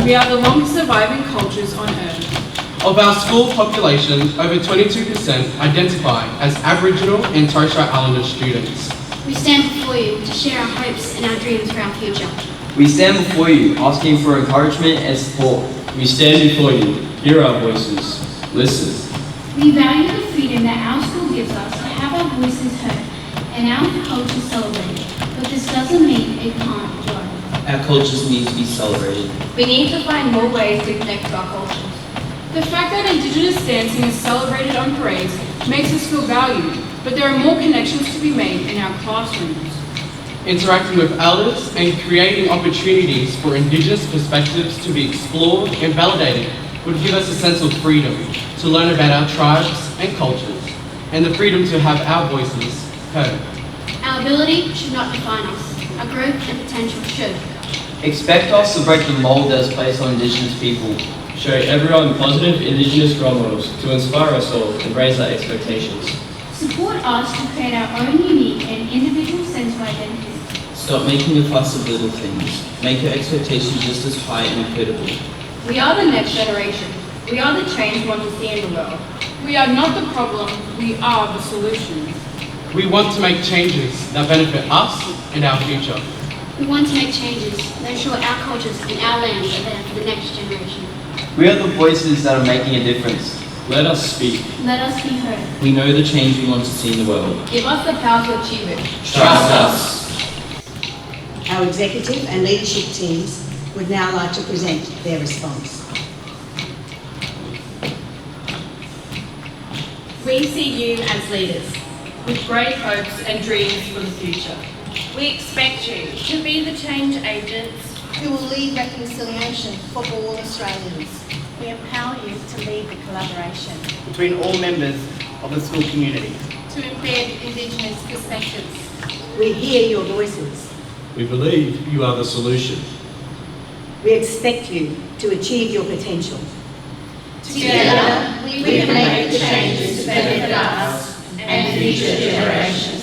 We are the longest surviving cultures on Earth. Of our school population, over 22% identify as Aboriginal and Torres Strait Islander students. We stand before you to share our hopes and our dreams for our future. We stand before you, asking for encouragement and support. We stand before you, hear our voices, listen. We value the freedom that our school gives us to have our voices heard and our culture celebrated, but this doesn't mean it can't grow. Our cultures need to be celebrated. We need to find more ways to connect to our cultures. The fact that Indigenous dancing is celebrated on parades makes us feel valued, but there are more connections to be made in our classrooms. Interacting with elders and creating opportunities for Indigenous perspectives to be explored and validated would give us a sense of freedom to learn about our tribes and cultures, and the freedom to have our voices heard. Our ability should not define us. Our growth and potential should. Expect us to break the mold that is placed on Indigenous people. Show everyone positive Indigenous role models to inspire us all and raise our expectations. Support us to create our own unique and individual sense of identity. Stop making a fuss of little things. Make your expectations just as high and incredible. We are the next generation. We are the change we want to see in the world. We are not the problem, we are the solution. We want to make changes that benefit us and our future. We want to make changes that ensure our cultures and our land are there for the next generation. We are the voices that are making a difference. Let us speak. Let us be heard. We know the change we want to see in the world. Give us the power to achieve it. Trust us. Our executive and leadership teams would now like to present their response. We see you as leaders, with great hopes and dreams for the future. We expect you to be the change agents who will lead reconciliation for all Australians. We empower you to lead the collaboration between all members of the school community. to embed Indigenous perspectives. We hear your voices. We believe you are the solution. We expect you to achieve your potential. Together, we can make the changes to benefit us and future generations.